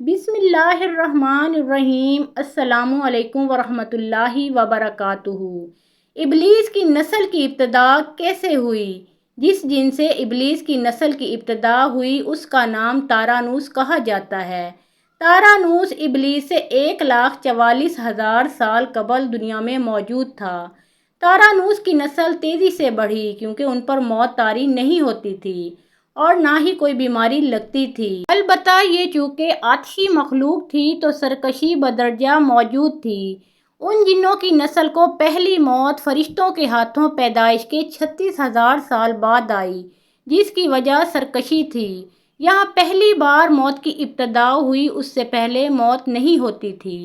بسم اللہ الرحمن الرحیم۔ السلام علیکم ورحمۃ اللہ وبرکاتہ۔ ابلیس کی نسل کی ابتدا کیسے ہوئی؟ جس جن سے ابلیس کی نسل کی ابتدا ہوئی اس کا نام تارانوس کہا جاتا ہے۔ تارانوس ابلیس سے 1,44,000 سال قبل دنیا میں موجود تھا۔ تارانوس کی نسل تیزی سے بڑھی کیونکہ ان پر موت طاری نہیں ہوتی تھی اور نہ ہی کوئی بیماری لگتی تھی۔ البتہ یہ چونکہ آتشی مخلوق تھی تو سرکشی بدرجہ موجود تھی۔ ان جنوں کی نسل کو پہلی موت فرشتوں کے ہاتھوں پیدائش کے 36,000 سال بعد آئی، جس کی وجہ سرکشی تھی۔ یہاں پہلی بار موت کی ابتدا ہوئی، اس سے پہلے موت نہیں ہوتی تھی۔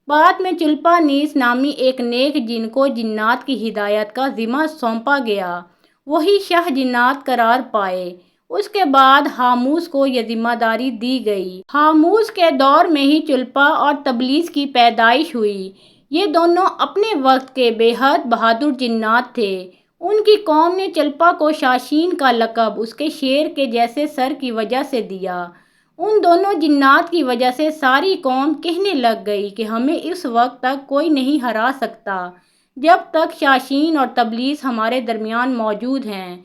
بعد میں چلپا نیس نامی ایک نیک جن کو جنات کی ہدایت کا ذمہ سونپا گیا، وہی شاہ جنات قرار پائے۔ اس کے بعد ہاموس کو یہ ذمہ داری دی گئی۔ ہاموس کے دور میں ہی چلپا اور تبلیس کی پیدائش ہوئی۔ یہ دونوں اپنے وقت کے بے حد بہادر جنات تھے۔ ان کی قوم نے چلپا کو شاشین کا لقب اس کے شیر کے جیسے سر کی وجہ سے دیا۔ ان دونوں جنات کی وجہ سے ساری قوم کہنے لگ گئی کہ ہمیں اس وقت تک کوئی نہیں ہرا سکتا جب تک شاشین اور تبلیس ہمارے درمیان موجود ہیں۔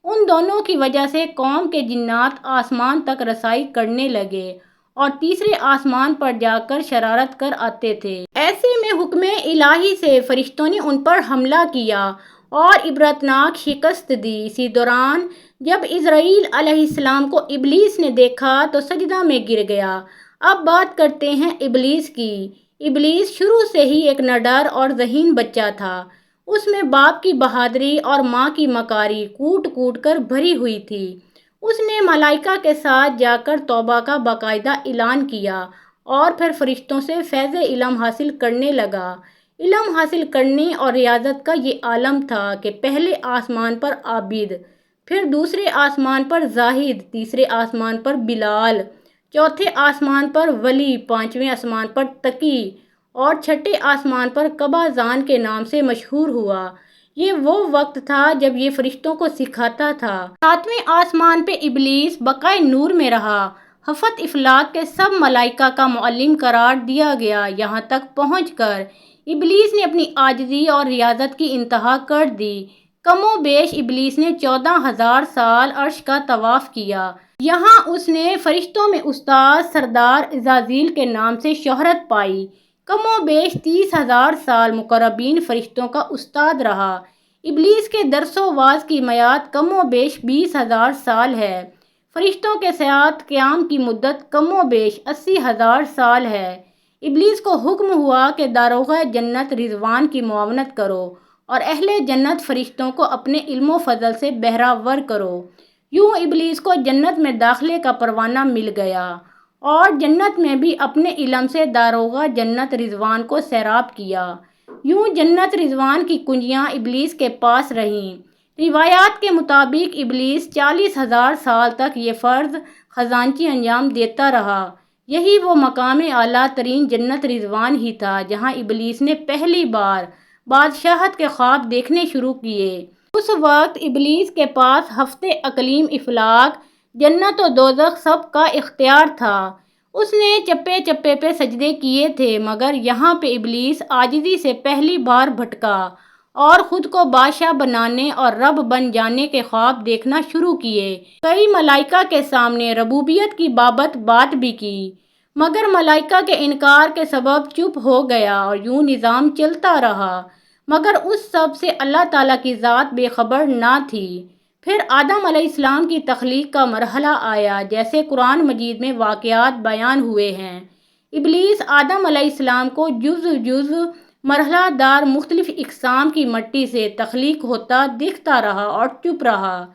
ان دونوں کی وجہ سے قوم کے جنات آسمان تک رسائی کرنے لگے اور تیسرے آسمان پر جا کر شرارت کر آتے تھے۔ ایسے میں حکم الہی سے فرشتوں نے ان پر حملہ کیا اور عبرتناک شکست دی۔ اسی دوران جب عزرائیل علیہ السلام کو ابلیس نے دیکھا تو سجدہ میں گر گیا۔ اب بات کرتے ہیں ابلیس کی۔ ابلیس شروع سے ہی ایک نڈر اور ذہین بچہ تھا۔ اس میں باپ کی بہادری اور ماں کی مکاری کوٹ کوٹ کر بھری ہوئی تھی۔ اس نے ملائکہ کے ساتھ جا کر توبہ کا باقاعدہ اعلان کیا اور پھر فرشتوں سے فیض علم حاصل کرنے لگا۔ علم حاصل کرنے اور ریاضت کا یہ عالم تھا کہ پہلے آسمان پر عابد، پھر دوسرے آسمان پر زاہد، تیسرے آسمان پر بلال، چوتھے آسمان پر ولی، پانچویں آسمان پر تقی اور چھٹے آسمان پر قبازان کے نام سے مشہور ہوا۔ یہ وہ وقت تھا جب یہ فرشتوں کو سکھاتا تھا۔ ساتویں آسمان پہ ابلیس بقائے نور میں رہا۔ ہفت افلاک کے سب ملائکہ کا معلم قرار دیا گیا۔ یہاں تک پہنچ کر ابلیس نے اپنی عاجزی اور ریاضت کی انتہا کر دی۔ کم و بیش ابلیس نے 14,000 سال عرش کا طواف کیا۔ یہاں اس نے فرشتوں میں استاد سردار عزازیل کے نام سے شہرت پائی۔ کم و بیش 30,000 سال مقربین فرشتوں کا استاد رہا۔ ابلیس کے درس و واعظ کی میعاد کم و بیش 20,000 سال ہے۔ فرشتوں کے ساتھ قیام کی مدت کم و بیش 80,000 سال ہے۔ ابلیس کو حکم ہوا کہ داروغہ جنت رضوان کی معاونت کرو اور اہل جنت فرشتوں کو اپنے علم و فضل سے بہرہ کرو۔ یوں ابلیس کو جنت میں داخلے کا پروانہ مل گیا اور جنت میں بھی اپنے علم سے داروغہ جنت رضوان کو سیراب کیا۔ یوں جنت رضوان کی کنجیاں ابلیس کے پاس رہیں۔ روایات کے مطابق ابلیس 40,000 سال تک یہ فرض خزانچی انجام دیتا رہا۔ یہی وہ مقام اعلیٰ ترین جنت رضوان ہی تھا جہاں ابلیس نے پہلی بار بادشاہت کے خواب دیکھنے شروع کیے۔ اس وقت ابلیس کے پاس ہفت اقلیم افلاک، جنت و دوزخ سب کا اختیار تھا۔ اس نے چپے چپے پہ سجدے کیے تھے، مگر یہاں پہ ابلیس عاجزی سے پہلی بار بھٹکا اور خود کو بادشاہ بنانے اور رب بن جانے کے خواب دیکھنا شروع کیے۔ کئی ملائکہ کے سامنے ربوبیت کی بابت بات بھی کی، مگر ملائکہ کے انکار کے سبب چپ ہو گیا اور یوں نظام چلتا رہا۔ مگر اس سب سے اللہ تعالیٰ کی ذات بے خبر نہ تھی۔ پھر آدم علیہ السلام کی تخلیق کا مرحلہ آیا، جیسے قرآن مجید میں واقعات بیان ہوئے ہیں۔ ابلیس آدم علیہ السلام کو جز مرحلہ دار مختلف اقسام کی مٹی سے تخلیق ہوتا دیکھتا رہا اور چپ رہا،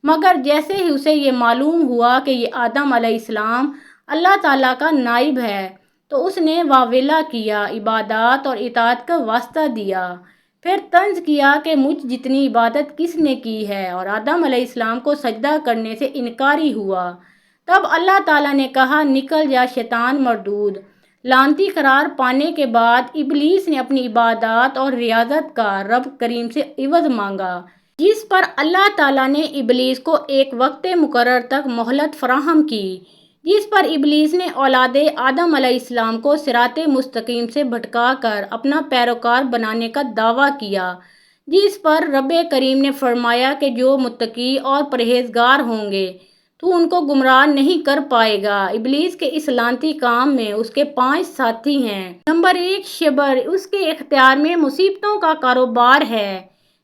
مگر جیسے ہی اسے یہ معلوم ہوا کہ یہ آدم علیہ السلام اللہ تعالیٰ کا نائب ہے تو اس نے واویلا کیا، عبادات اور اطاعت کا واسطہ دیا، پھر طنز کیا کہ مجھ جتنی عبادت کس نے کی ہے، اور آدم علیہ السلام کو سجدہ کرنے سے انکاری ہوا۔ تب اللہ تعالیٰ نے کہا، نکل جا شیطان مردود۔ لعنتی قرار پانے کے بعد ابلیس نے اپنی عبادات اور ریاضت کا رب کریم سے عوض مانگا، جس پر اللہ تعالیٰ نے ابلیس کو ایک وقت مقرر تک مہلت فراہم کی، جس پر ابلیس نے اولاد آدم علیہ السلام کو صراط مستقیم سے بھٹکا کر اپنا پیروکار بنانے کا دعویٰ کیا، جس پر رب کریم نے فرمایا کہ جو متقی اور پرہیزگار ہوں گے تو ان کو گمراہ نہیں کر پائے گا۔ ابلیس کے اس لعنتی کام میں اس کے 5 ساتھی ہیں۔ نمبر 1، شبر۔ اس کے اختیار میں مصیبتوں کا کاروبار ہے،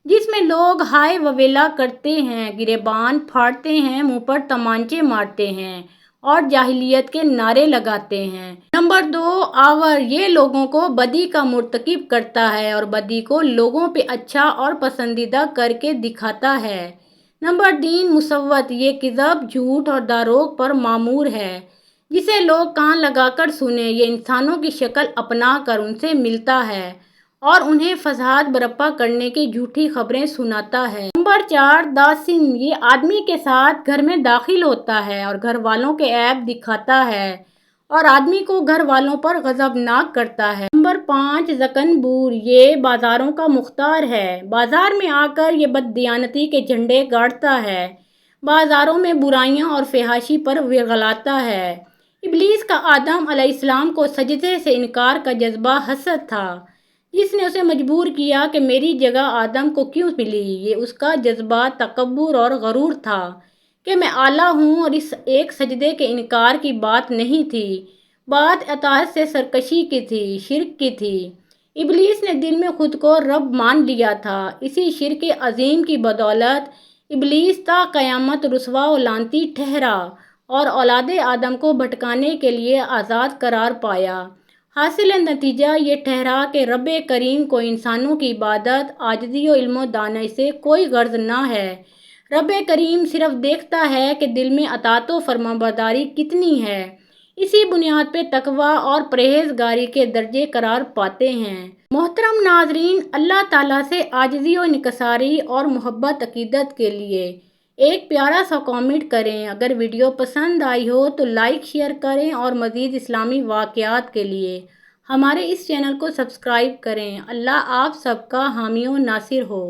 جس میں لوگ ہائے وویلا کرتے ہیں، گریبان پھاڑتے ہیں، منہ پر تمانچے مارتے ہیں اور جاہلیت کے نعرے لگاتے ہیں۔ نمبر 2، آور۔ یہ لوگوں کو بدی کا مرتکب کرتا ہے اور بدی کو لوگوں پہ اچھا اور پسندیدہ کر کے دکھاتا ہے۔ نمبر 3، مصوت۔ یہ کذب، جھوٹ اور دروغ پر مامور ہے، جسے لوگ کان لگا کر سنیں۔ یہ انسانوں کی شکل اپنا کر ان سے ملتا ہے اور انہیں فساد برپا کرنے کی جھوٹی خبریں سناتا ہے۔ نمبر 4، داسن۔ یہ آدمی کے ساتھ گھر میں داخل ہوتا ہے اور گھر والوں کے عیب دکھاتا ہے اور آدمی کو گھر والوں پر غضبناک کرتا ہے۔ نمبر 5، زکنبور۔ یہ بازاروں کا مختار ہے۔ بازار میں آ کر یہ بددیانتی کے جھنڈے گاڑتا ہے، بازاروں میں برائیاں اور فحاشی پر ورغلاتا ہے۔ ابلیس کا آدم علیہ السلام کو سجدے سے انکار کا جذبہ حسد تھا، جس نے اسے مجبور کیا کہ میری جگہ آدم کو کیوں ملی۔ یہ اس کا جذبہ تکبر اور غرور تھا کہ میں اعلیٰ ہوں، اور اس ایک سجدے کے انکار کی بات نہیں تھی، بات اطاعت سے سرکشی کی تھی، شرک کی تھی۔ ابلیس نے دل میں خود کو رب مان لیا تھا۔ اسی شرک عظیم کی بدولت ابلیس تا قیامت رسوا و لعنتی ٹھہرا اور اولاد آدم کو بھٹکانے کے لیے آزاد قرار پایا۔ حاصل نتیجہ یہ ٹھہرا کہ رب کریم کو انسانوں کی عبادت، عاجزی و علم و دانائی سے کوئی غرض نہ ہے۔ رب کریم صرف دیکھتا ہے کہ دل میں اطاعت و فرمانبرداری کتنی ہے۔ اسی بنیاد پہ تقویٰ اور پرہیزگاری کے درجے قرار پاتے ہیں۔ محترم ناظرین، اللہ تعالیٰ سے عاجزی و انکساری اور محبت عقیدت کے لیے ایک پیارا سا کامنٹ کریں۔ اگر ویڈیو پسند آئی ہو تو لائک شیئر کریں اور مزید اسلامی واقعات کے لیے ہمارے اس چینل کو سبسکرائب کریں۔ اللہ آپ سب کا حامی و ناصر ہو۔